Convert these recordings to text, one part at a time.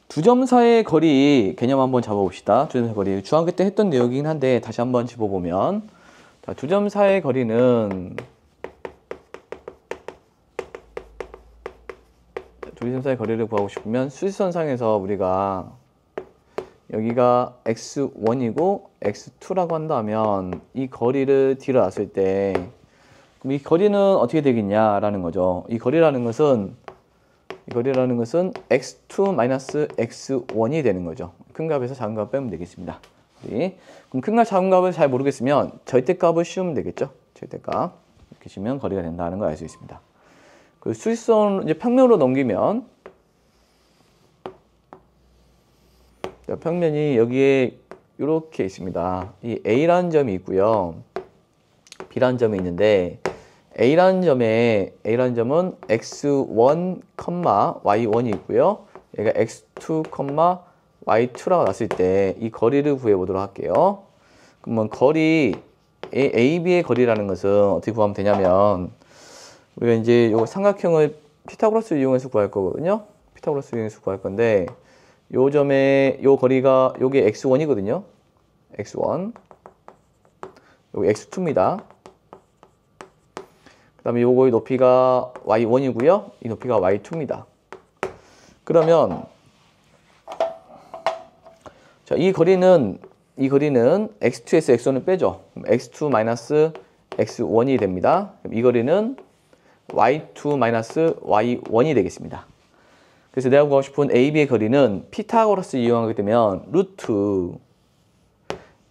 두 점 사이의 거리 개념 한번 잡아봅시다. 두 점 사이의 거리 중학교 때 했던 내용이긴 한데 다시 한번 짚어보면 두 점 사이의 거리는 두 점 사이의 거리를 구하고 싶으면 수직선상에서 우리가 여기가 x1이고 x2라고 한다면 이 거리를 뒤로 놨을 때 그럼 이 거리는 어떻게 되겠냐라는 거죠. 이 거리라는 것은 x2 x1이 되는 거죠. 큰 값에서 작은 값 빼면 되겠습니다. 그럼 큰 값, 작은 값을 잘 모르겠으면 절대값을 씌우면 되겠죠. 절대값. 이렇게 씌우면 거리가 된다는 걸 알 수 있습니다. 그 수직선 이제 평면으로 넘기면 평면이 여기에 이렇게 있습니다. 이 A라는 점이 있고요. B라는 점이 있는데 A라는 점은 x1, y1이 있고요. 얘가 x2, y2라고 났을 때 이 거리를 구해보도록 할게요. 그러면 거리 AB의 거리라는 것은 어떻게 구하면 되냐면 우리가 이제 요 삼각형을 피타고라스 이용해서 구할 거거든요. 피타고라스 이용해서 구할 건데 요 점의 요 거리가 요게 x1이거든요. x1 요게 x2입니다. 그 다음에 요거의 높이가 y1이고요. 이 높이가 y2입니다. 그러면 자, 이 거리는 x2에서 x1을 빼죠. x2 x1이 됩니다. 이 거리는 y2 y1이 되겠습니다. 그래서 내가 구하고 싶은 AB의 거리는 피타고라스 이용하게 되면 루트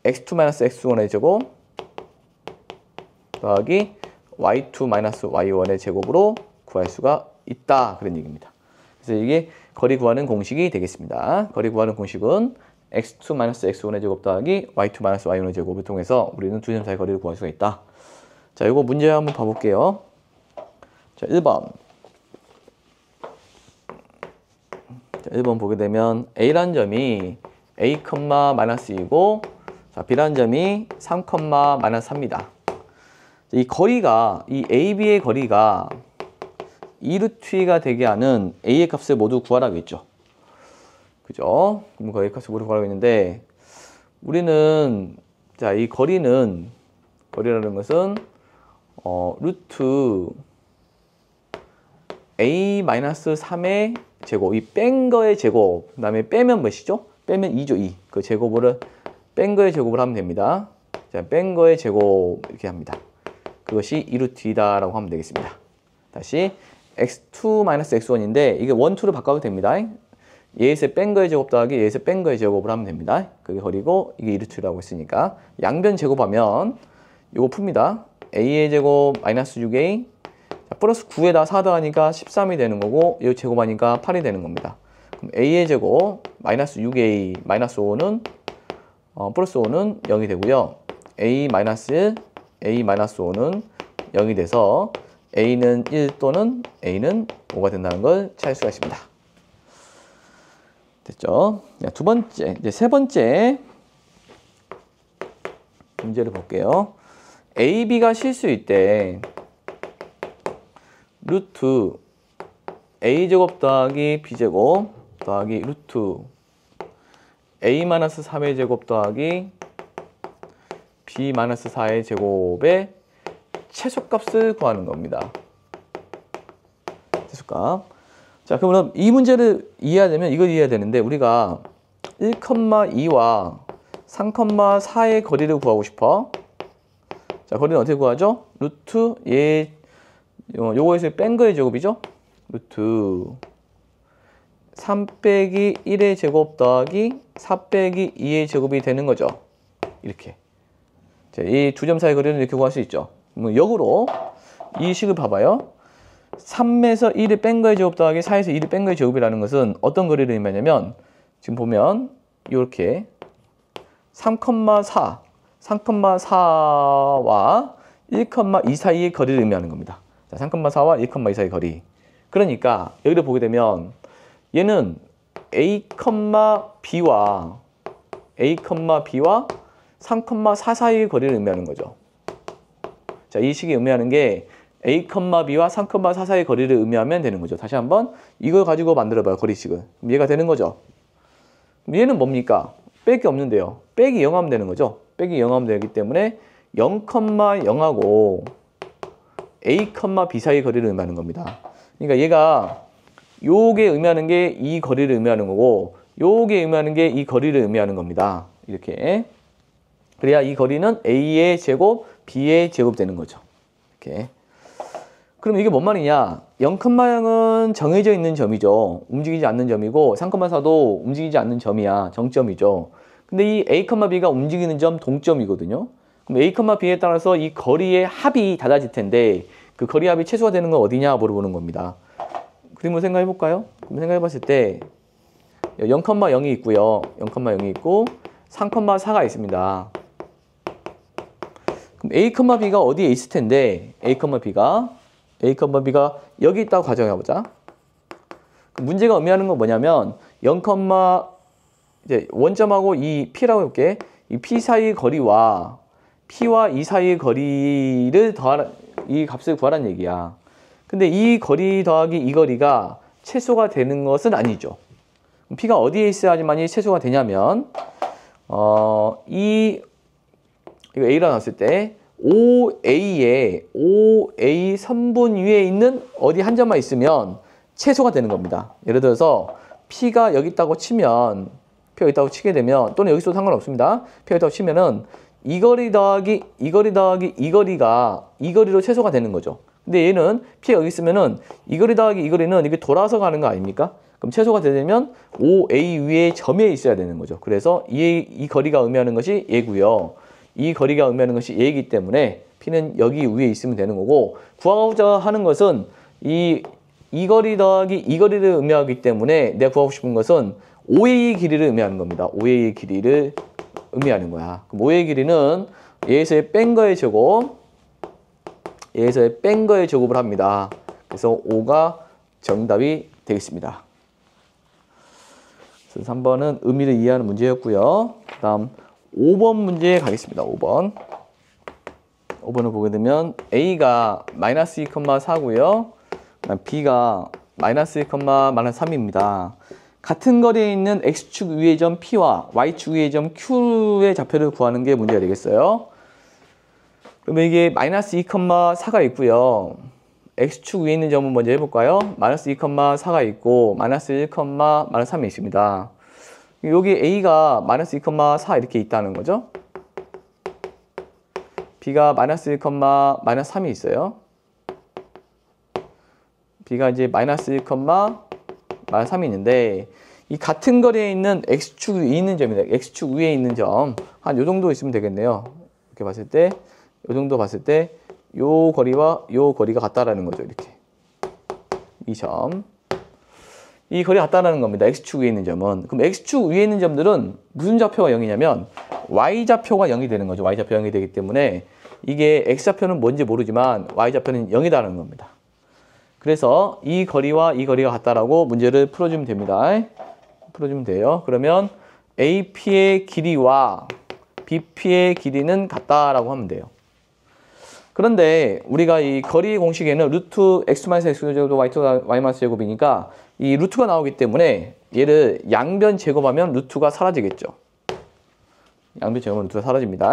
x2 x1의 제곱 더하기 y2 y1의 제곱으로 구할 수가 있다. 그런 얘기입니다. 그래서 이게 거리 구하는 공식이 되겠습니다. 거리 구하는 공식은 x2 x1의 제곱 더하기 y2 y1의 제곱을 통해서 우리는 두 점 사이 거리를 구할 수가 있다. 자, 이거 문제 한번 봐볼게요. 자, 1번. 자, 1번 보게 되면 A라는 점이 A, -2이고 자, B라는 점이 3, -3입니다. 이 거리가 이 AB의 거리가 2루트가 되게 하는 A의 값을 모두 구하라고 했죠. 그죠? 그럼 그 A의 값을 모두 구하라고 했는데 우리는 자, 이 거리라는 것은 루트 A-3의 제곱, 이 뺀 거의 제곱, 그 다음에 빼면 몇이죠? 빼면 2죠, 2. 그 제곱을 뺀 거의 제곱을 하면 됩니다. 자, 뺀 거의 제곱 이렇게 합니다. 그것이 2루트이다라고 하면 되겠습니다. 다시 x2 x1인데 이게 1, 2로 바꿔도 됩니다. 얘에서 뺀 거의 제곱 더하기 얘에서 뺀 거의 제곱을 하면 됩니다. 그게 거리고 이게 2루트라고 했으니까 양변 제곱하면 이거 풉니다. a의 제곱 마이너스 6a 자, 플러스 9에다 4 더하니까 13이 되는 거고 이 제곱하니까 8이 되는 겁니다. 그럼 a의 제곱 마이너스 6a 마이너스 5는 플러스 5는 0이 되고요. a 마이너스 5는 0이 돼서 a는 1 또는 a는 5가 된다는 걸 찾을 수가 있습니다. 됐죠? 자, 두 번째, 이제 세 번째 문제를 볼게요. AB가 실수일 때 루트 A제곱 더하기 B제곱 더하기 루트 A-3의 제곱 더하기 B-4의 제곱의 최소값을 구하는 겁니다. 최소값. 자, 그러면 이 문제를 이해하려면 이걸 이해해야 되는데 우리가 1,2와 3,4의 거리를 구하고 싶어. 자, 거리는 어떻게 구하죠? 루트 요거에서 뺀 거의 제곱이죠? 루트 3 빼기 1의 제곱 더하기 4 빼기 2의 제곱이 되는 거죠. 이렇게. 이 두 점 사이 거리는 이렇게 구할 수 있죠. 역으로 이 식을 봐봐요. 3에서 1을 뺀 거의 제곱 더하기 4에서 1을 뺀 거의 제곱이라는 것은 어떤 거리를 의미하냐면 지금 보면 이렇게 3,4와 1,2 사이의 거리를 의미하는 겁니다. 자, 3,4와 1,2 사이의 거리. 그러니까 여기를 보게 되면 얘는 A,B와 3,4 사이의 거리를 의미하는 거죠. 자, 이 식이 의미하는 게 A, B와 3, 4 사이의 거리를 의미하면 되는 거죠. 다시 한번 이걸 가지고 만들어봐요. 거리식을. 그럼 얘가 되는 거죠. 그럼 얘는 뭡니까? 뺄 게 없는데요. 빼기 0 하면 되는 거죠. 빼기 0 하면 되기 때문에 0, 0하고 A, B 사이의 거리를 의미하는 겁니다. 그러니까 얘가 요게 의미하는 게 이 거리를 의미하는 거고 요게 의미하는 게 이 거리를 의미하는 겁니다. 이렇게. 그래야 이 거리는 A의 제곱, B의 제곱 되는 거죠. 이렇게. 그럼 이게 뭔 말이냐? 0, 0은 정해져 있는 점이죠. 움직이지 않는 점이고 3, 4도 움직이지 않는 점이야. 정점이죠. 근데 이 A, B가 움직이는 점 동점이거든요. 그럼 A, B에 따라서 이 거리의 합이 달라질 텐데 그 거리 합이 최소가 되는 건 어디냐 물어보는 겁니다. 그림을 생각해 볼까요? 그럼 생각해 봤을 때 0, 0이 있고요. 0, 0이 있고 3, 4가 있습니다. 그럼 A, B가 어디에 있을 텐데 A, B가 여기 있다고 가정해 보자. 문제가 의미하는 건 뭐냐면 0, 이제 원점하고 이 P라고 해볼게. 이 P 사이 거리와 P와 이 사이의 거리를 더하라, 이 값을 구하라는 얘기야. 근데 이 거리 더하기 이 거리가 최소가 되는 것은 아니죠. P가 어디에 있어야지만이 최소가 되냐면 이거 A라 놨을 때 OA에 OA 선분 위에 있는 어디 한 점만 있으면 최소가 되는 겁니다. 예를 들어서 P가 여기 있다고 치면 P가 여기 있다고 치게 되면 또는 여기서도 상관없습니다. P가 여기 있다고 치면은 이 거리 더하기 이 거리 더하기 이 거리가 이 거리로 최소가 되는 거죠. 근데 얘는 P가 여기 있으면은 이 거리 더하기 이 거리는 이렇게 돌아서 가는 거 아닙니까? 그럼 최소가 되려면 OA 위에 점에 있어야 되는 거죠. 그래서 이 거리가 의미하는 것이 얘고요. 이 거리가 의미하는 것이 얘이기 때문에 P는 여기 위에 있으면 되는 거고 구하고자 하는 것은 이 거리 더하기 이 거리를 의미하기 때문에 내가 구하고 싶은 것은 OA의 길이를 의미하는 겁니다. OA의 길이를 의미하는 거야. 그럼 OA의 길이는 얘에서의 뺀 거의 제곱 얘에서의 뺀 거의 제곱을 합니다. 그래서 5가 정답이 되겠습니다. 그래서 3번은 의미를 이해하는 문제였고요. 그 다음 5번 문제 가겠습니다. 5번을 보게 되면 A가 마이너스 2,4고요. B가 마이너스 1,-3입니다. 같은 거리에 있는 X축 위의 점 P와 Y축 위의 점 Q의 좌표를 구하는 게 문제가 되겠어요. 그러면 이게 마이너스 2,4가 있고요. X축 위에 있는 점은 먼저 해볼까요? 마이너스 2,4가 있고 마이너스 1,-3이 있습니다. 여기 A가 마이너스 2,4 이렇게 있다는 거죠. B가 마이너스 1,-3이 있어요. B가 이제 마이너스 1,-3이 있는데 이 같은 거리에 있는 X축 위에 있는 점입니다. X축 위에 있는 점 한 요 정도 있으면 되겠네요. 이렇게 봤을 때 요 정도 봤을 때 요 거리와 요 거리가 같다라는 거죠. 이렇게 이 점. 이 거리가 같다라는 겁니다. X축 위에 있는 점은. 그럼 X축 위에 있는 점들은 무슨 좌표가 0이냐면 Y좌표가 0이 되는 거죠. Y좌표가 0이 되기 때문에 이게 X좌표는 뭔지 모르지만 Y좌표는 0이라는 겁니다. 그래서 이 거리와 이 거리가 같다라고 문제를 풀어주면 됩니다. 풀어주면 돼요. 그러면 AP의 길이와 BP의 길이는 같다라고 하면 돼요. 그런데 우리가 이 거리 공식에는 루트 x-x제곱 y-제곱이니까 이 루트가 나오기 때문에 얘를 양변 제곱하면 루트가 사라지겠죠. 양변 제곱하면 루트가 사라집니다.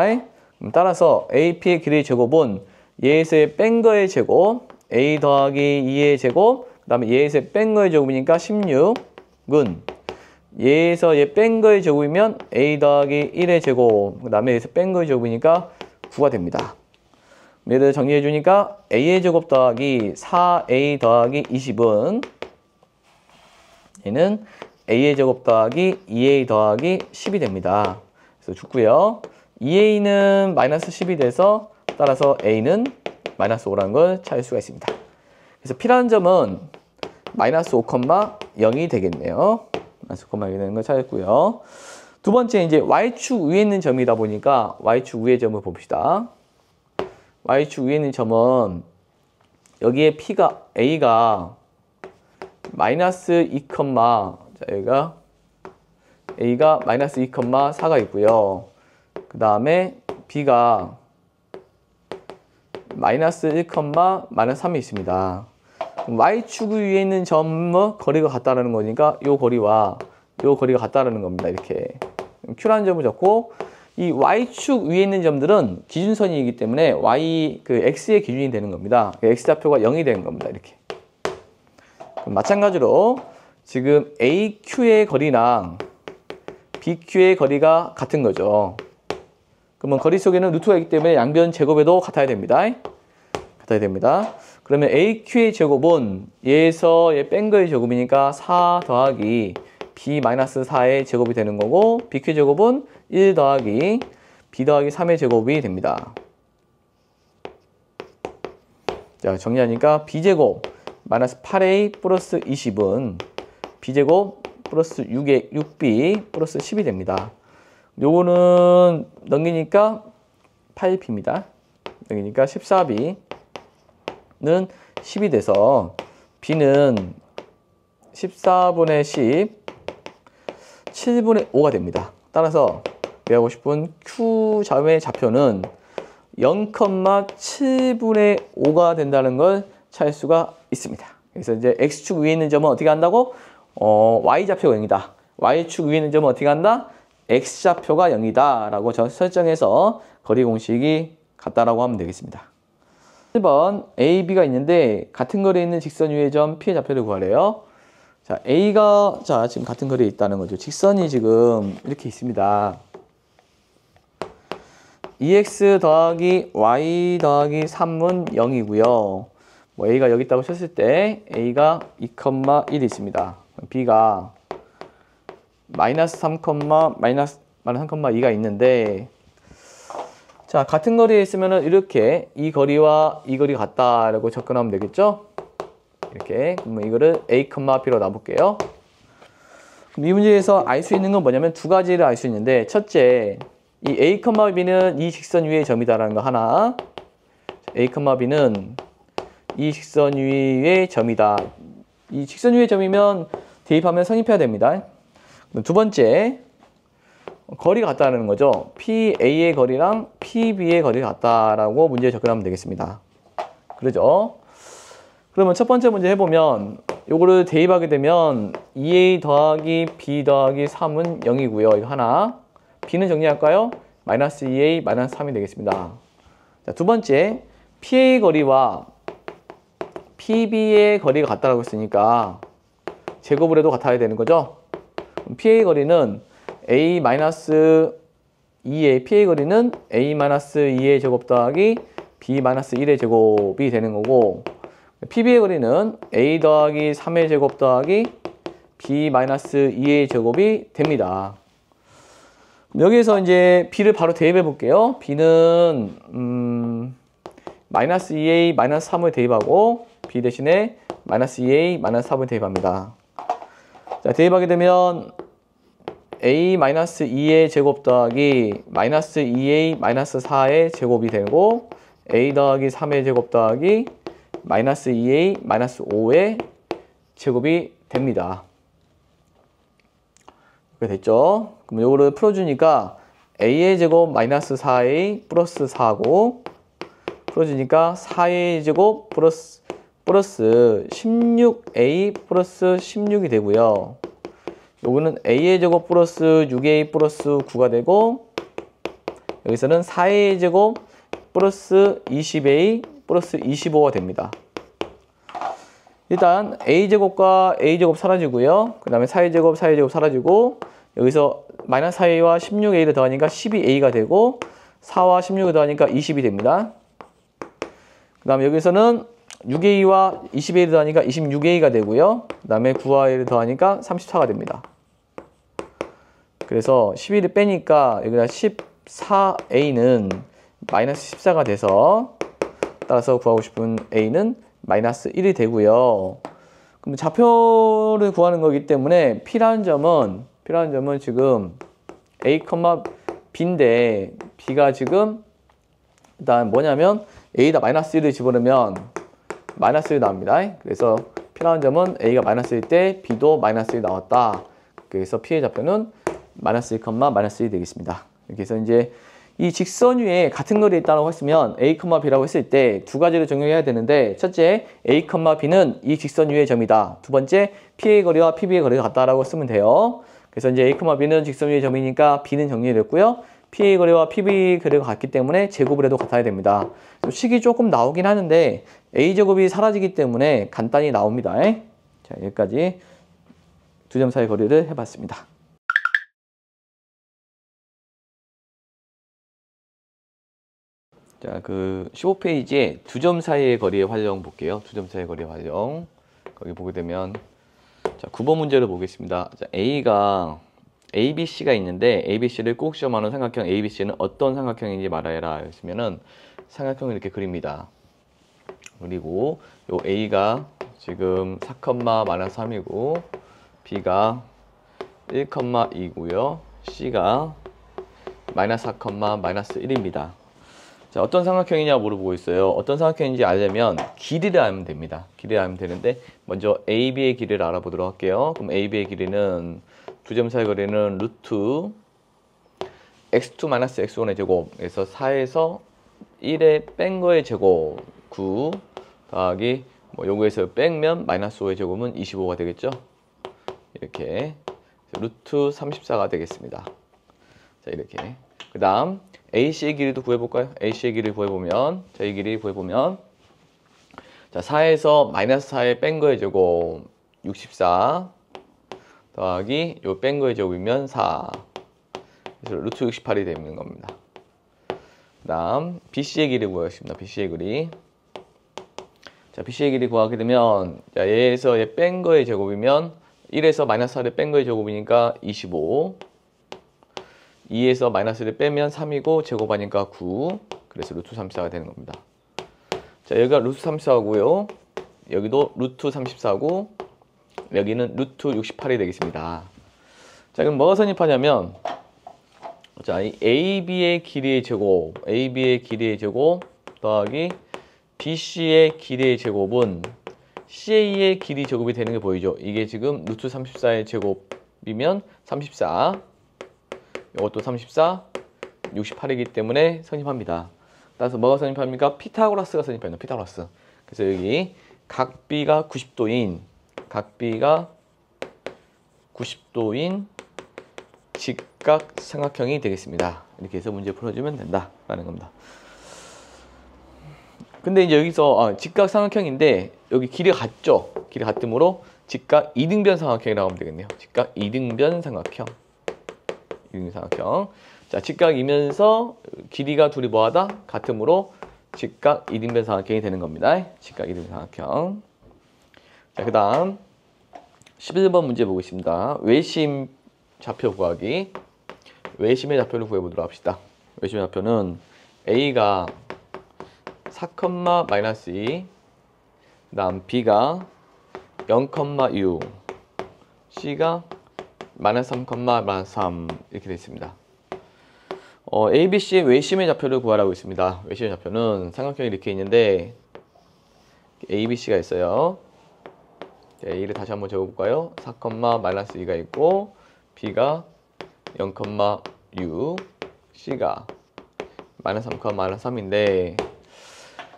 따라서 AP의 길이의 제곱은 얘에서의 뺀 거의 제곱 A 더하기 2의 제곱 그 다음에 얘에서의 뺀 거의 제곱이니까 16은 얘에서 얘 뺀 거의 제곱이면 A 더하기 1의 제곱 그 다음에 얘에서 뺀 거의 제곱이니까 9가 됩니다. 얘를 정리해 주니까 A의 제곱 더하기 4A 더하기 20은 얘는 A의 제곱 더하기 2A 더하기 10이 됩니다. 그래서 죽고요. 2A는 마이너스 10이 돼서 따라서 A는 마이너스 5라는 걸 찾을 수가 있습니다. 그래서 P라는 점은 마이너스 5,0이 되겠네요. 마이너스 5,0이 되는 걸 찾았고요. 두 번째 이제 Y축 위에 있는 점이다 보니까 Y축 위의 점을 봅시다. Y축 위에 있는 점은 여기에 A가 마이너스 2, 자 여기가 A가 마이너스 2,4가 있고요. 그 다음에 B가 마이너스 1, 마이너스 3이 있습니다. y축 위에 있는 점은 거리가 같다라는 거니까 요 거리와 요 거리가 같다라는 겁니다. 이렇게 Q라는 점을 적고 이 y축 위에 있는 점들은 기준선이기 때문에 x의 기준이 되는 겁니다. x좌표가 0이 되는 겁니다. 이렇게. 마찬가지로 지금 AQ의 거리랑 BQ의 거리가 같은 거죠. 그러면 거리 속에는 루트가 있기 때문에 양변 제곱에도 같아야 됩니다. 같아야 됩니다. 그러면 AQ의 제곱은 얘에서 얘 뺀 거의 제곱이니까 4 더하기 B-4의 제곱이 되는 거고 BQ 제곱은 1 더하기 B 더하기 3의 제곱이 됩니다. 자, 정리하니까 B제곱 마이너스 8A 플러스 20은 B제곱 플러스 6B 플러스 10이 됩니다. 요거는 넘기니까 8B입니다. 넘기니까 14B는 10이 돼서 B는 14분의 10, 7분의 5가 됩니다. 따라서 배우고 싶은 Q점의 좌표는 0,7분의 5가 된다는 걸 찾을 수가 있습니다. 그래서 이제 X축 위에 있는 점은 어떻게 한다고? Y좌표가 0이다. Y축 위에 있는 점은 어떻게 한다? X좌표가 0이다. 라고 설정해서 거리 공식이 같다라고 하면 되겠습니다. 1번 A, B가 있는데 같은 거리에 있는 직선 위의 점 P의 좌표를 구하래요. 자, A가 지금 같은 거리에 있다는 거죠. 직선이 지금 이렇게 있습니다. 2x 더하기 y 더하기 3은 0이고요. 뭐 A가 여기 있다고 쳤을 때 A가 2,1이 있습니다. B가 마이너스 3, 마이너스 3,2가 있는데 자, 같은 거리에 있으면 이렇게 이 거리와 이 거리가 같다라고 접근하면 되겠죠? 이렇게. 그러면 이거를 A, B로 놔볼게요. 그럼 이 문제에서 알 수 있는 건 뭐냐면 두 가지를 알 수 있는데 첫째, 이 A, B는 이 직선 위의 점이다라는 거 하나. A, B는 이 직선 위의 점이다. 이 직선 위의 점이면 대입하면 성립해야 됩니다. 두 번째, 거리가 같다는 거죠. PA의 거리랑 PB의 거리가 같다라고 문제에 접근하면 되겠습니다. 그러죠? 그러면 첫 번째 문제 해보면 요거를 대입하게 되면 2A 더하기 B 더하기 3은 0이고요. 이거 하나. B는 정리할까요? 마이너스 2A 마이너스 3이 되겠습니다. 자, 두 번째, PA 거리와 PB의 거리가 같다라고 했으니까 제곱을 해도 같아야 되는 거죠. PA 거리는 A-2의 PA 거리는 A-2의 제곱 더하기 B-1의 제곱이 되는 거고 PB의 거리는 A 더하기 3의 제곱 더하기 B-2의 제곱이 됩니다. 여기에서 이제 B를 바로 대입해 볼게요. B는 마이너스 2A 마이너스 3을 대입하고 B 대신에 마이너스 2A 마이너스 3을 대입합니다. 자, 대입하게 되면 A-2의 제곱 더하기 마이너스 2A 마이너스 4의 제곱이 되고 A 더하기 3의 제곱 더하기 마이너스 2A 마이너스 5의 제곱이 됩니다. 이렇게 됐죠? 그럼 이거를 풀어주니까 A의 제곱 마이너스 4A 플러스 4고 풀어주니까 4A 제곱 플러스 16A 플러스 16이 되고요. 요거는 A의 제곱 플러스 6A 플러스 9가 되고 여기서는 4A 제곱 플러스 20A 플러스 25가 됩니다. 일단 A제곱과 A제곱 사라지고요. 그 다음에 4A제곱, 4A제곱 사라지고 여기서 마이너스 4A와 16A를 더하니까 12A가 되고 4와 16을 더하니까 20이 됩니다. 그 다음에 여기서는 6A와 20A를 더하니까 26A가 되고요. 그 다음에 9와 A를 더하니까 34가 됩니다. 그래서 11을 빼니까 여기다 14A는 마이너스 14가 돼서 따라서 구하고 싶은 A는 마이너스 1이 되고요. 그럼 좌표를 구하는 거기 때문에 P라는 점은 지금 A, B인데 B가 지금 일단 뭐냐면 A에다 마이너스 1을 집어넣으면 마이너스 1이 나옵니다. 그래서 P라는 점은 A가 마이너스 1일 때 B도 마이너스 1이 나왔다. 그래서 P의 좌표는 마이너스 1, 마이너스 1이 되겠습니다. 이렇게 해서 이제 이 직선 위에 같은 거리에 있다고 했으면 A, B라고 했을 때 두 가지를 적용해야 되는데 첫째, A, B는 이 직선 위의 점이다. 두 번째, P의 거리와 PB의 거리가 같다라고 쓰면 돼요. 그래서 이제 A, B는 직선 위의 점이니까 B는 정리됐고요. P의 거리와 PB의 거리가 같기 때문에 제곱을 해도 같아야 됩니다. 식이 조금 나오긴 하는데 A제곱이 사라지기 때문에 간단히 나옵니다. 자, 여기까지 두 점 사이 거리를 해봤습니다. 자, 그 15페이지에 두 점 사이의 거리의 활용 볼게요. 두 점 사이의 거리의 활용. 거기 보게 되면 자, 9번 문제를 보겠습니다. 자, A가 ABC가 있는데 ABC를 꼭 시험하는 삼각형 ABC는 어떤 삼각형인지 말하여라 했으면은 삼각형을 이렇게 그립니다. 그리고 요 A가 지금 4,-3이고 B가 1,2고요. C가 -4,-1입니다. 자, 어떤 삼각형이냐 물어보고 있어요. 어떤 삼각형인지 알려면 길이를 알면 됩니다. 길이를 알면 되는데 먼저 AB의 길이를 알아보도록 할게요. 그럼 AB의 길이는 두 점 사이 거리는 루트 x2 x1의 제곱에서 4에서 1에 뺀 거의 제곱 9 더하기 뭐 요거에서 빼면 -5의 제곱은 25가 되겠죠. 이렇게 루트 34가 되겠습니다. 자, 이렇게 그 다음 AC의 길이도 구해볼까요? AC의 길이 구해보면 자, 이 길이 구해보면 자, 4에서 -4에 뺀 거의 제곱 64 더하기 요 뺀 거의 제곱이면 4 그래서 루트 68이 되는 겁니다. 그 다음 BC의 길이 구하겠습니다. BC의 길이 자, BC의 길이 구하게 되면 자, 얘에서 얘 뺀 거의 제곱이면 1에서 -4를 뺀 거의 제곱이니까 25 2에서 -1을 빼면 3이고 제곱하니까 9 그래서 루트 34가 되는 겁니다. 자, 여기가 루트 34고요. 여기도 루트 34고 여기는 루트 68이 되겠습니다. 자, 그럼 뭐가 성립하냐면 자, 이 AB의 길이의 제곱 AB의 길이의 제곱 더하기 BC의 길이의 제곱은 CA의 길이 제곱이 되는 게 보이죠? 이게 지금 루트 34의 제곱이면 34 이것도 34, 68이기 때문에 성립합니다. 따라서 뭐가 성립합니까? 피타고라스가 성립합니다. 피타고라스. 그래서 여기 각비가 90도인 직각 삼각형이 되겠습니다. 이렇게 해서 문제 풀어주면 된다라는 겁니다. 근데 이제 여기서 직각 삼각형인데 여기 길이가 같죠? 길이 같으므로 직각 이등변 삼각형이라고 하면 되겠네요. 직각 이등변 삼각형. 자, 직각이면서 길이가 둘이 뭐하다? 같으므로 직각 이등변 삼각형이 되는 겁니다. 직각 이등변 삼각형. 자, 그 다음 11번 문제 보겠습니다. 외심 좌표 구하기. 외심의 좌표를 구해보도록 합시다. 외심의 좌표는 A가 4,-2 그 다음 B가 0,6 C가 -3,-3 이렇게 되어 있습니다. ABC의 외심의 좌표를 구하라고 있습니다. 외심의 좌표는 삼각형이 이렇게 있는데 ABC가 있어요. A를 다시 한번 적어볼까요? 4,-2가 있고 B가 0,6 C가 -3,-3인데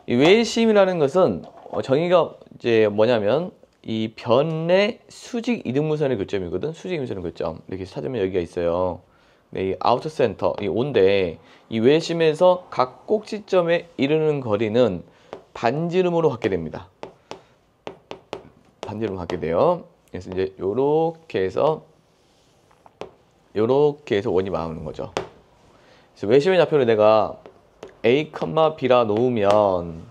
이 외심이라는 것은 정의가 이제 뭐냐면 이 변의 수직 이등분선의 교점이거든. 수직 이등분선의 교점. 이렇게 찾으면 여기가 있어요. 네, 이 아우터 센터, 이 O인데 이 외심에서 각 꼭지점에 이르는 거리는 반지름으로 갖게 됩니다. 반지름으로 갖게 돼요. 그래서 이제 요렇게 해서 원이 나오는 거죠. 그래서 외심의 좌표를 내가 A, B라 놓으면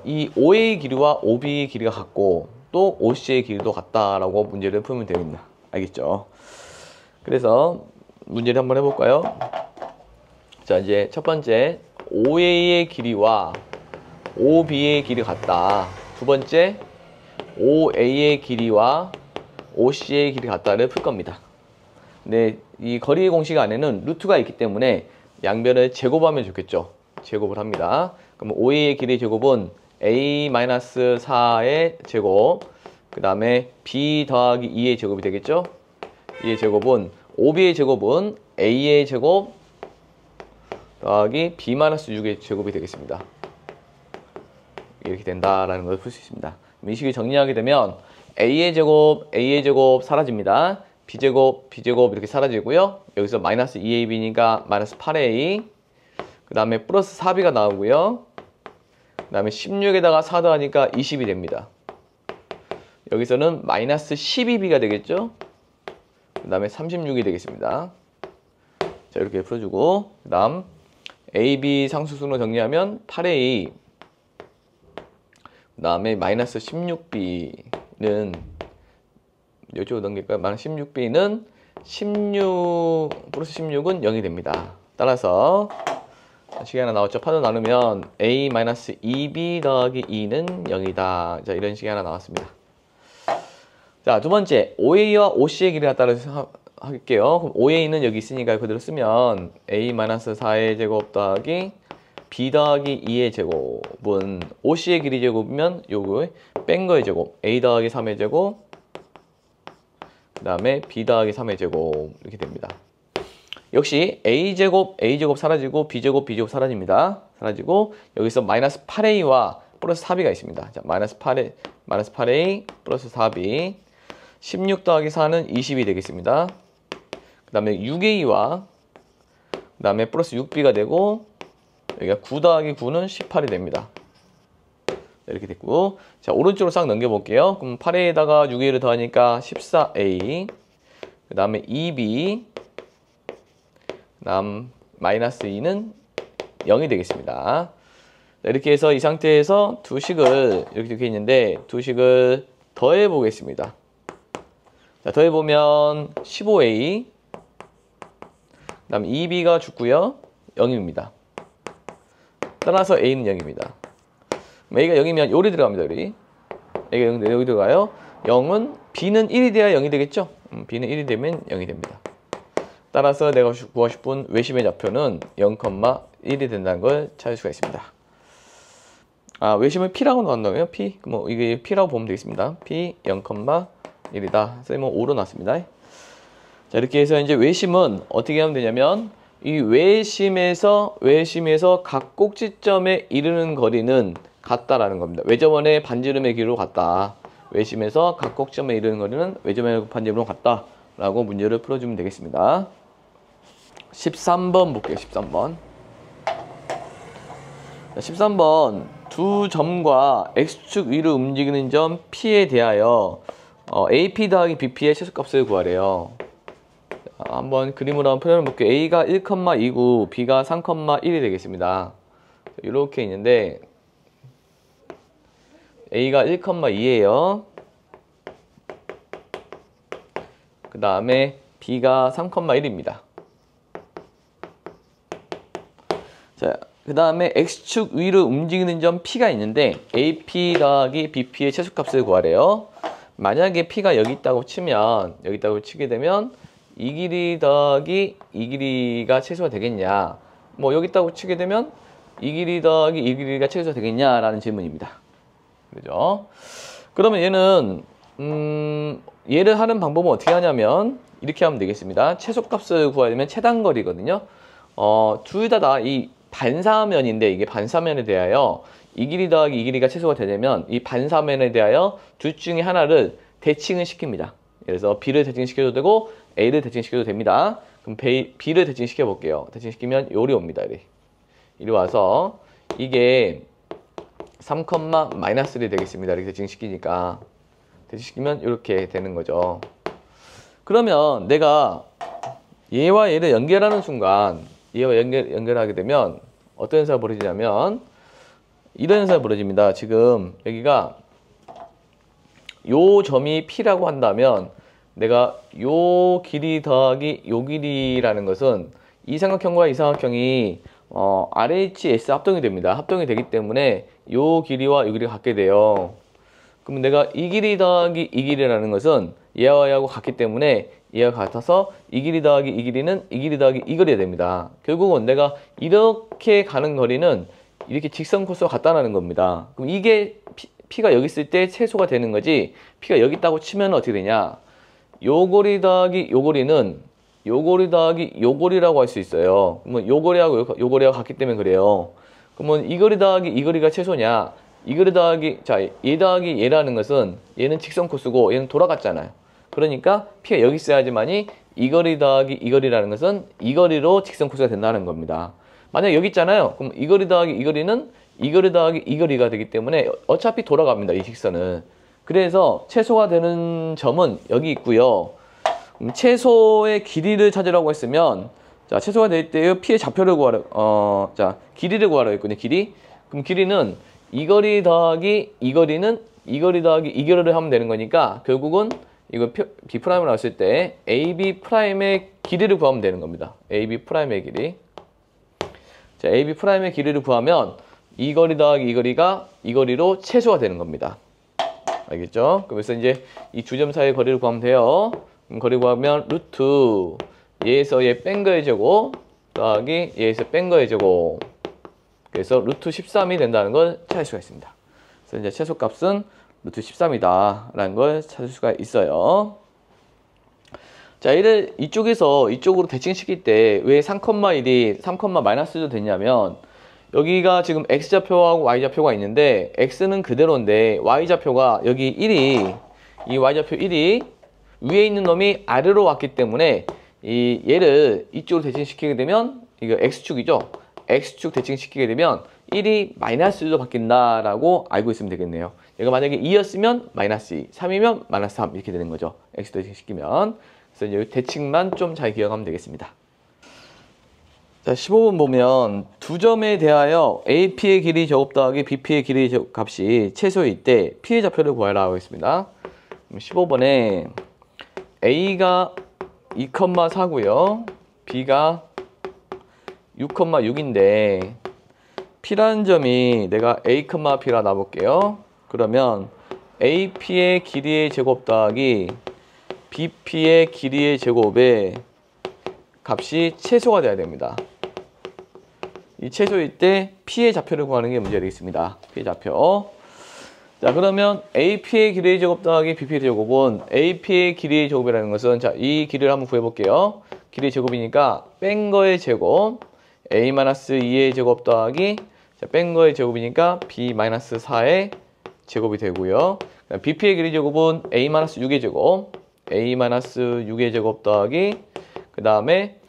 이 OA의 길이와 OB의 길이가 같고 또 OC의 길이도 같다라고 문제를 풀면 됩니다. 알겠죠? 그래서 문제를 한번 해볼까요? 자, 이제 첫 번째 OA의 길이와 OB의 길이가 같다. 두 번째 OA의 길이와 OC의 길이가 같다를 풀 겁니다. 근데 이 거리 공식 안에는 루트가 있기 때문에 양변을 제곱하면 좋겠죠. 제곱을 합니다. 그럼 OA의 길이 제곱은 A-4의 제곱 그 다음에 B 더하기 2의 제곱이 되겠죠. 2의 제곱은 OB의 제곱은 A의 제곱 더하기 b-6의 제곱이 되겠습니다. 이렇게 된다라는 것을 풀 수 있습니다. 이 식을 정리하게 되면 a의 제곱 사라집니다. b제곱 이렇게 사라지고요. 여기서 마이너스 2ab니까 마이너스 8a, 그 다음에 플러스 4b가 나오고요. 그 다음에 16에다가 4 더하니까 20이 됩니다. 여기서는 마이너스 12b가 되겠죠. 그 다음에 36이 되겠습니다. 자, 이렇게 풀어주고, 그 다음 ab 상수순으로 정리하면 8a, 그 다음에 마이너스 16b는 이쪽으로 넘길까요? 마이너스 16b는 16 플러스 16은 0이 됩니다. 따라서 식이 하나 나왔죠. 파도 나누면 a-2b 더하기 2는 0이다. 자, 이런 식이 하나 나왔습니다. 자, 두 번째, OA와 OC의 길이를 따라서 할게요. 그럼 OA는 여기 있으니까 그대로 쓰면 a-4의 제곱 더하기 b 더하기 2의 제곱은 OC의 길이 제곱이면 요거 뺀 거의 제곱, a 더하기 3의 제곱, 그 다음에 b 더하기 3의 제곱 이렇게 됩니다. 역시 a제곱 사라지고 b제곱 사라집니다. 사라지고 여기서 마이너스 8a와 플러스 4b가 있습니다. 자, 마이너스 8a 플러스 4b, 16 더하기 4는 20이 되겠습니다. 그 다음에 6a와 그 다음에 플러스 6b가 되고 여기가 9 더하기 9는 18이 됩니다. 이렇게 됐고, 자, 오른쪽으로 싹 넘겨볼게요. 그럼 8a에다가 6a를 더하니까 14a, 그 다음에 2b, 그 다음 마이너스 2는 0이 되겠습니다. 자, 이렇게 해서 이 상태에서 두 식을 이렇게 되어 있는데 두 식을 더해 보겠습니다. 자, 더해보면 15a, 그 다음 2b가 죽고요. 0입니다. 따라서 a는 0입니다. a가 0이면 요리 들어갑니다. a가 0, 여기 들어가요. 0은 b는 1이 돼야 0이 되겠죠. b는 1이 되면 0이 됩니다. 따라서 내가 구하고 싶은 외심의 좌표는 0,1이 된다는 걸 찾을 수가 있습니다. 아, 외심을 p라고 나온다고요? p. 뭐 이게 p라고 보면 되겠습니다. p 0,1이다. 쌤은 5로 나왔습니다. 자, 이렇게 해서 이제 외심은 어떻게 하면 되냐면 이 외심에서 각 꼭지점에 이르는 거리는 같다라는 겁니다. 외접원의 반지름의 길이로 같다. 외심에서 각 꼭지점에 이르는 거리는 외접원의 반지름으로 같다라고 문제를 풀어주면 되겠습니다. 13번 볼게요. 13번. 자, 13번 두 점과 x축 위로 움직이는 점 P에 대하여 AP 더하기 BP의 최소값을 구하래요. 자, 한번 그림으로 한번 표현해 볼게요. A가 1,2고 B가 3,1이 되겠습니다. 이렇게 있는데 A가 1,2예요. 그 다음에 B가 3,1입니다. 자, 그 다음에 X축 위로 움직이는 점 P가 있는데 AP 더하기 BP의 최소값을 구하래요. 만약에 P가 여기 있다고 치면, 여기 있다고 치게 되면 이 길이 더하기 이 길이가 최소가 되겠냐, 뭐 여기 있다고 치게 되면 이 길이 더하기 이 길이가 최소가 되겠냐 라는 질문입니다. 그죠? 그러면 얘는 얘를 하는 방법은 어떻게 하냐면 이렇게 하면 되겠습니다. 최소값을 구하려면 최단거리거든요. 둘 다 이 반사면인데 이게 반사면에 대하여 이 길이 더하기 이 길이가 최소가 되려면 이 반사면에 대하여 둘 중에 하나를 대칭을 시킵니다. 그래서 B를 대칭시켜도 되고 A를 대칭시켜도 됩니다. 그럼 B를 대칭시켜 볼게요. 대칭시키면 요리 옵니다. 이리 와서 이게 3,-1이 되겠습니다. 이렇게 대칭시키니까 대칭시키면 이렇게 되는 거죠. 그러면 내가 얘와 얘를 연결하는 순간 얘와 연결하게 되면 어떤 현상이 벌어지냐면 이런 현상이 벌어집니다. 지금 여기가 요 점이 P라고 한다면 내가 요 길이 더하기 요 길이라는 것은 이 삼각형과 이 삼각형이 RHS 합동이 됩니다. 합동이 되기 때문에 요 길이와 요 길이가 같게 돼요. 그러면 내가 이 길이 더하기 이 길이라는 것은 얘와 얘하고 같기 때문에 얘와 같아서 이 길이 더하기 이 길이는 이 길이 더하기 이 거리가 됩니다. 결국은 내가 이렇게 가는 거리는 이렇게 직선 코스와 같다는 겁니다. 그럼 이게 P가 여기 있을 때 최소가 되는 거지, P가 여기 있다고 치면 어떻게 되냐, 요 거리 더하기 요 거리는 요거리 더하기 요거리라고 할 수 있어요. 그러면 요거리하고 요거리하고 같기 때문에 그래요. 그러면 이 거리 더하기 이 거리가 최소냐? 이 거리 더하기, 자, 얘 더하기 얘라는 것은 얘는 직선 코스고 얘는 돌아갔잖아요. 그러니까 P가 여기 있어야지만이 이 거리 더하기 이 거리라는 것은 이 거리로 직선 코스가 된다는 겁니다. 만약 여기 있잖아요. 그럼 이 거리 더하기 이 거리는 이 거리 더하기 이 거리가 되기 때문에 어차피 돌아갑니다. 이 직선은. 그래서 최소가 되는 점은 여기 있고요. 최소의 길이를 찾으라고 했으면, 자, 최소가 될 때 P의 좌표를 구하라, 자, 길이를 구하라고 했거든요. 길이. 그럼 길이는 이 거리 더하기 이 거리는 이 거리 더하기 이 거리를 하면 되는 거니까 결국은 이거 B 프라임을 나왔을 때 AB 프라임의 길이를 구하면 되는 겁니다. AB 프라임의 길이. 자, AB 프라임의 길이를 구하면 이 거리 더하기 이 거리가 이 거리로 최소가 되는 겁니다. 알겠죠? 그래서 이제 이 두 점 사이의 거리를 구하면 돼요. 그럼 거리 구하면 루트 얘에서 얘 뺀 거의 제곱 더하기 얘에서 뺀 거의 제곱. 그래서 루트 13이 된다는 걸 찾을 수가 있습니다. 그래서 이제 최소값은 루트 13이다 라는 걸 찾을 수가 있어요. 자, 얘를 이쪽에서 이쪽으로 대칭시킬 때 왜 3,1이 3,-1도 됐냐면 여기가 지금 X좌표하고 Y좌표가 있는데 X는 그대로인데 Y좌표가 여기 1이 이 Y좌표 1이 위에 있는 놈이 아래로 왔기 때문에 얘를 이쪽으로 대칭시키게 되면 이거 X축이죠. X축 대칭시키게 되면 1이 마이너스로 바뀐다라고 알고 있으면 되겠네요. 얘가 만약에 2였으면 마이너스 2, 3이면 마이너스 3 이렇게 되는 거죠. X 대칭시키면. 그래서 이제 대칭만 좀 잘 기억하면 되겠습니다. 자, 15번 보면 두 점에 대하여 AP의 길이 제곱 더하기 BP의 길이 값이 최소일 때 P의 좌표를 구하라 하고 있습니다. 15번에 A가 2,4고요. B가 6,6인데 P라는 점이 내가 A, B라 놔볼게요. 그러면 AP의 길이의 제곱 더하기 BP의 길이의 제곱의 값이 최소가 돼야 됩니다. 이 최소일 때 P의 좌표를 구하는 게 문제가 되겠습니다. P의 좌표. 자, 그러면 AP의 길이의 제곱 더하기 BP의 제곱은 AP의 길이의 제곱이라는 것은 자, 이 길이를 한번 구해볼게요. 길이의 제곱이니까 뺀 거의 제곱 A-2의 제곱 더하기 자, 뺀 거의 제곱이니까 B-4의 제곱이 되고요. BP의 길이 제곱은 A-6의 제곱 A-6의 제곱 더하기 그 다음에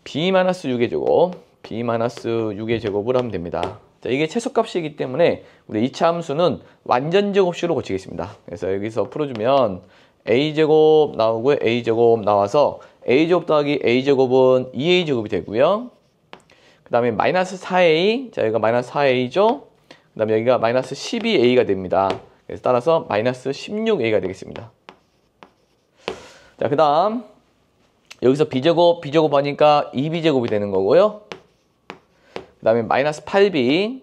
B-6의 제곱 B-6의 제곱을 하면 됩니다. 자, 이게 최소값이기 때문에 우리 2차 함수는 완전 제곱식으로 고치겠습니다. 그래서 여기서 풀어주면 A제곱 나오고 A제곱 나와서 A제곱 더하기 A제곱은 2A제곱이 되고요. 그 다음에 마이너스 4A, 자, 여기가 마이너스 4A죠. 그 다음에 여기가 마이너스 12A가 됩니다. 그래서 따라서 마이너스 16A가 되겠습니다. 자, 그 다음 여기서 B제곱, B제곱 하니까 2B제곱이 되는 거고요. 그 다음에 마이너스 8B,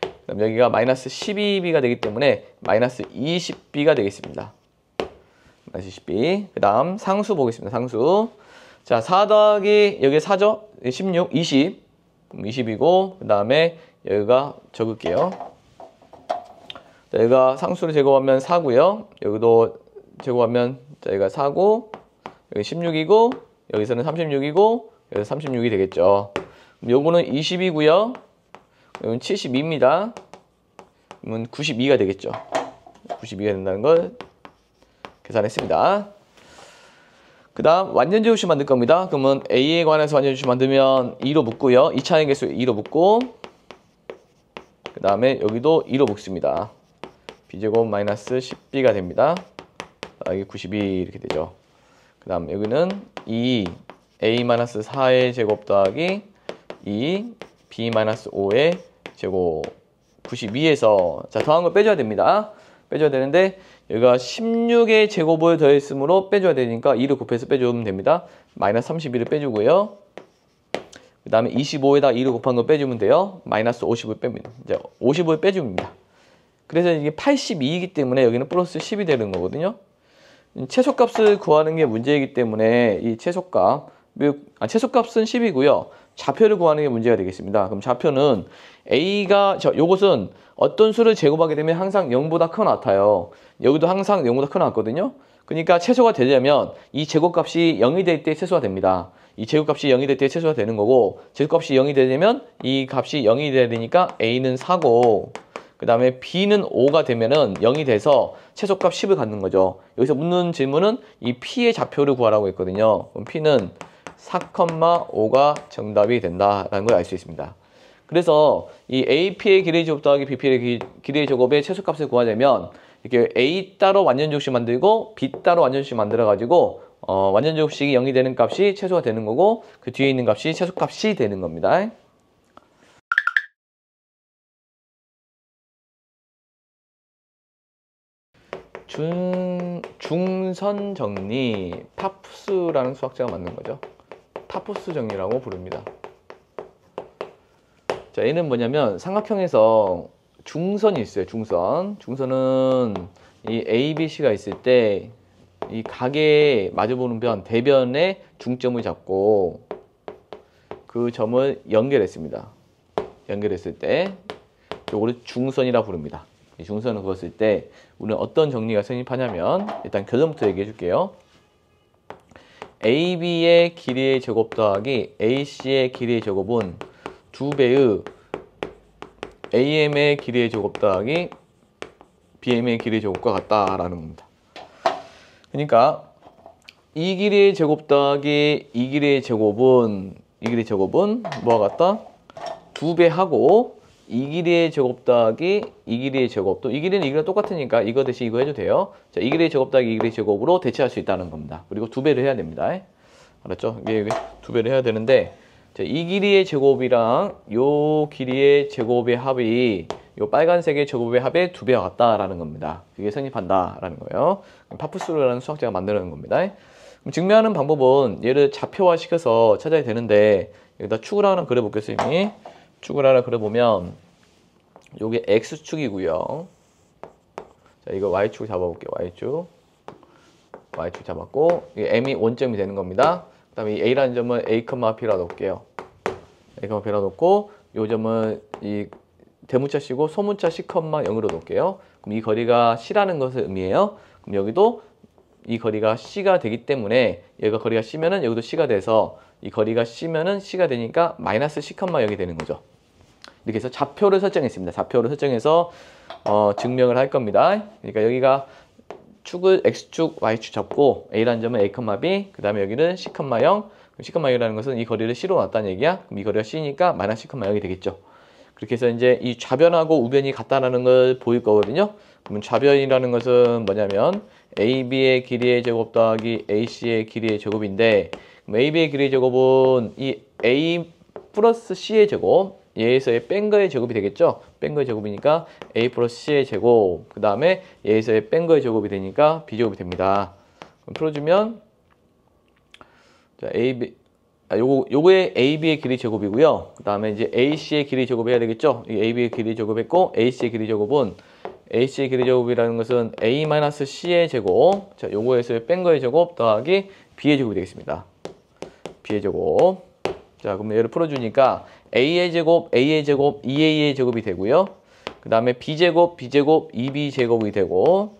그 다음에 여기가 마이너스 12B가 되기 때문에 마이너스 20B가 되겠습니다. 마이너스 20B. 그 다음 상수 보겠습니다. 상수. 자, 4 더하기 여기 4죠? 16, 20. 20이고 그 다음에 여기가 적을게요. 자, 여기가 상수를 제곱하면 4고요. 여기도 제곱하면 자, 여기가 4고 여기 16이고 여기서는 36이고 여기서 36이 되겠죠. 요거는 20이고요. 여기는 72입니다. 그러면 92가 되겠죠. 92가 된다는 걸 계산했습니다. 그 다음 완전 제곱식 만들 겁니다. 그러면 A에 관해서 완전 제곱식 만들면 2로 묶고요. 2차의 개수 2로 묶고 그 다음에 여기도 2로 묶습니다. B제곱 마이너스 10B가 됩니다. 여기 92 이렇게 되죠. 그 다음 여기는 2 A-4의 제곱 더하기 2 B-5의 제곱 92에서 자 더한 걸 빼줘야 됩니다. 빼줘야 되는데 여기가 16의 제곱을 더했으므로 빼줘야 되니까 2를 곱해서 빼주면 됩니다. 마이너스 32를 빼주고요. 그 다음에 25에다 2를 곱한 거 빼주면 돼요. 마이너스 50을 빼면 이제 50을 빼줍니다. 그래서 이게 82이기 때문에 여기는 플러스 10이 되는 거거든요. 최소값을 구하는 게 문제이기 때문에 이 최소값 최소값은 10이고요. 좌표를 구하는 게 문제가 되겠습니다. 그럼 좌표는 A가 요것은 어떤 수를 제곱하게 되면 항상 0보다 크거나 같아요. 여기도 항상 0보다 크거나 같거든요. 그러니까 최소가 되려면 이 제곱값이 0이 될 때 최소가 됩니다. 이 제곱값이 0이 될 때 최소가 되는 거고, 제곱값이 0이 되려면 이 값이 0이 돼야 되니까 A는 4고, 그 다음에 B는 5가 되면은 0이 돼서 최소값 10을 갖는 거죠. 여기서 묻는 질문은 이 P의 좌표를 구하라고 했거든요. 그럼 P는 4,5가 정답이 된다라는 걸 알 수 있습니다. 그래서 이 AP의 길이의 제곱 더하기 BP의 길이의 제곱의 최소값을 구하려면 이렇게 A 따로 완전제곱식 만들고 B 따로 완전제곱식 만들어가지고 완전제곱식이 0이 되는 값이 최소가 되는 거고 그 뒤에 있는 값이 최소값이 되는 겁니다. 중선 정리, 파푸스라는 수학자가 만든 거죠. 파푸스 정리라고 부릅니다. 자, 얘는 뭐냐면 삼각형에서 중선이 있어요. 중선은 이 A, B, C가 있을 때 이 각에 마주보는 변, 대변의 중점을 잡고 그 점을 연결했습니다. 연결했을 때 요거를 중선이라 부릅니다. 이 중선을 그었을 때 우리는 어떤 정리가 성립하냐면 일단 결론부터 얘기해 줄게요. AB의 길이의 제곱 더하기 AC의 길이의 제곱은 2배의 AM의 길이의 제곱 더하기 BM의 길이의 제곱과 같다라는 겁니다. 그러니까 이 길이의 제곱 더하기 이 길이의 제곱은 뭐와 같다? 2배 하고 이 길이의 제곱 더하기 이 길이의 제곱, 또 이 길이는 이 길이랑 똑같으니까 이거 대신 이거 해도 돼요. 자, 이 길이의 제곱 더하기 이 길이의 제곱으로 대체할 수 있다는 겁니다. 그리고 2배를 해야 됩니다. 알았죠? 이게 2배를 해야 되는데 자, 이 길이의 제곱이랑 요 길이의 제곱의 합이 요 빨간색의 제곱의 합의 2배와 같다라는 겁니다. 그게 성립한다라는 거예요. 파푸스라는 수학자가 만드는 겁니다. 그럼 증명하는 방법은 얘를 좌표화 시켜서 찾아야 되는데 여기다 축을 하나 그려볼게요, 선생님이. 축을 하나 그려보면 요게 X축이고요. 자, 이거 Y축 잡아볼게요. Y축 잡았고 이게 M이 원점이 되는 겁니다. 그 다음에 이 A라는 점은 A, B라 놓을게요. A, B라 놓고 요 점은 이 대문자 C고 소문자 C, 0으로 놓을게요. 그럼 이 거리가 C라는 것을 의미해요. 그럼 여기도 이 거리가 C가 되기 때문에 얘가 거리가 C면은 여기도 C가 돼서 이 거리가 C면은 C가 되니까 마이너스 C, 0이 되는 거죠. 이렇게 해서 좌표를 설정했습니다. 좌표를 설정해서 증명을 할 겁니다. 그러니까 여기가 축을 X축, Y축 잡고 A라는 점은 A, B, 그 다음에 여기는 C, 0. C, 0이라는 것은 이 거리를 C로 놨다는 얘기야. 그럼 이 거리가 C니까 마이너스 C, 0이 되겠죠. 그렇게 해서 이제 이 좌변하고 우변이 같다라는 걸 보일 거거든요. 그러면 좌변이라는 것은 뭐냐면 AB의 길이의 제곱 더하기 AC의 길이의 제곱인데 그럼 AB의 길이의 제곱은 이 A 플러스 C의 제곱, 얘에서의 뺀 거의 제곱이 되겠죠. 뺀 거의 제곱이니까 A 플러스 C의 제곱, 그 다음에 얘에서의 뺀 거의 제곱이 되니까 B제곱이 됩니다. 그럼 풀어주면 자, 요거의 AB의 길이 제곱이고요. 그 다음에 이제 AC의 길이 제곱해야 되겠죠. 이 AB의 길이 제곱했고 AC의 길이 제곱은 AC의 길이 제곱이라는 것은 A-C의 제곱, 자, 요거에서의 뺀 거의 제곱 더하기 B의 제곱이 되겠습니다. B의 제곱. 자, 그럼 얘를 풀어주니까 A의 제곱, A의 제곱, 2A의 제곱이 되고요. 그 다음에 B제곱, B제곱, 2B제곱이 되고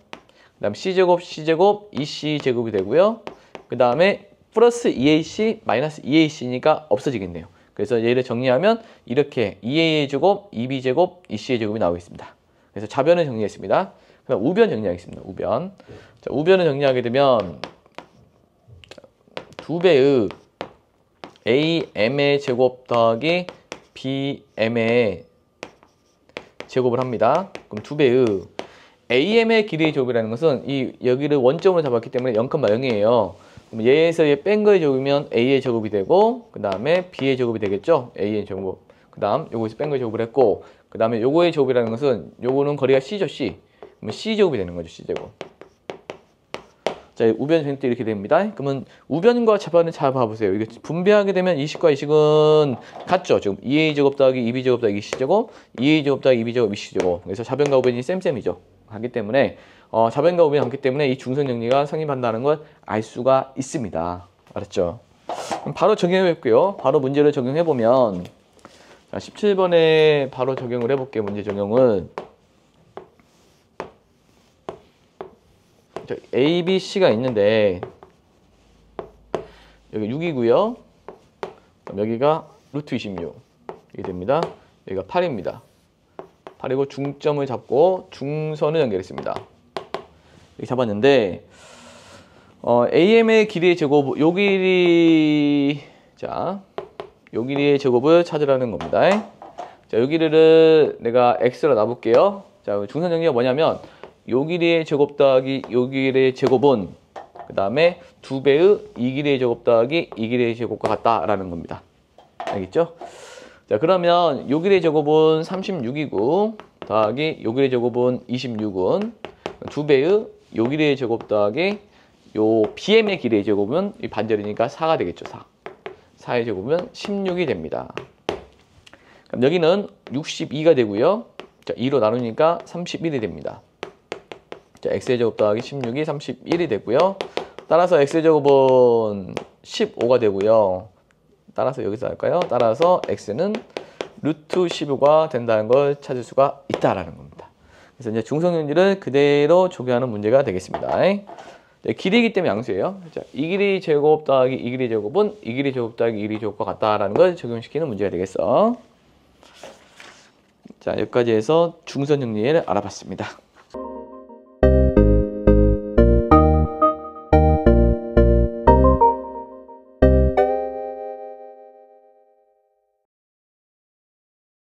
그 다음에 C제곱, C제곱, 2C 제곱이 되고요. 그 다음에 플러스 2AC, 마이너스 2AC니까 없어지겠네요. 그래서 얘를 정리하면 이렇게 2A의 제곱, 2B제곱, 2C의 제곱이 나오겠습니다. 그래서 좌변을 정리했습니다. 그럼 우변 정리하겠습니다. 우변. 자, 우변을 정리하게 되면 2배의 AM의 제곱 더하기 BM의 제곱을 합니다. 그럼 2배의 AM의 길이의 제곱이라는 것은 이 여기를 원점으로 잡았기 때문에 0,0이에요. 그럼 얘에서 뺀 거의 제곱이면 A의 제곱이 되고 그 다음에 B의 제곱이 되겠죠. A의 제곱. 그 다음 요거에서 뺀 거의 제곱을 했고 그 다음에 요거의 제곱이라는 것은 요거는 거리가 C죠. C. 그러면 C제곱이 되는 거죠. C제곱. 자, 우변 정리 때 이렇게 됩니다. 그러면 우변과 좌변을 잘 봐보세요. 이게 분배하게 되면 이식과 이식은 같죠. 지금 2A 제곱 더하기 2B 제곱 더하기 C제곱, 2A 제곱 더하기 2B 제곱, 2C제곱. 그래서 좌변과 우변이 쌤쌤이죠. 하기 때문에 좌변과 우변이 같기 때문에 이 중선 정리가 성립한다는 걸 알 수가 있습니다. 알았죠? 그럼 바로 적용해 볼게요. 바로 문제를 적용해 보면 자, 17번에 바로 적용을 해볼게요. 문제 적용을. A, B, C가 있는데 여기 6이고요. 여기가 루트 26 이게 됩니다. 여기가 8입니다. 8이고 중점을 잡고 중선을 연결했습니다. 이렇게 잡았는데 AM의 길이의 제곱, 요 길이, 자, 요 길이의 제곱을 찾으라는 겁니다. 자, 요 길이를 내가 X로 놔볼게요. 자, 중선 정리가 뭐냐면, 요 길이의 제곱 더하기 요 길이의 제곱은, 그 다음에 2배의 이 길이의 제곱 더하기 이 길이의 제곱과 같다라는 겁니다. 알겠죠? 자, 그러면 요 길이의 제곱은 36이고, 더하기 요 길이의 제곱은 26은, 2배의 요 길이의 제곱 더하기 요 BM의 길이의 제곱은 이 반절이니까 4가 되겠죠. 4의 제곱은 16이 됩니다. 그럼 여기는 62가 되고요. 자, 2로 나누니까 31이 됩니다. 자, x의 제곱 더하기 16이 31이 되고요. 따라서 x의 제곱은 15가 되고요. 따라서 여기서 할까요? 따라서 x는 루트 15가 된다는 걸 찾을 수가 있다라는 겁니다. 그래서 이제 중성윤리를 그대로 적용하는 문제가 되겠습니다. 네, 길이기 때문에 양수예요. 자, 이 길이 제곱 더하기 이 길이 제곱은 이 길이 제곱 더하기 이 길이 제곱과 같다라는 걸 적용시키는 문제가 되겠어. 자, 여기까지 해서 중선 정리를 알아봤습니다.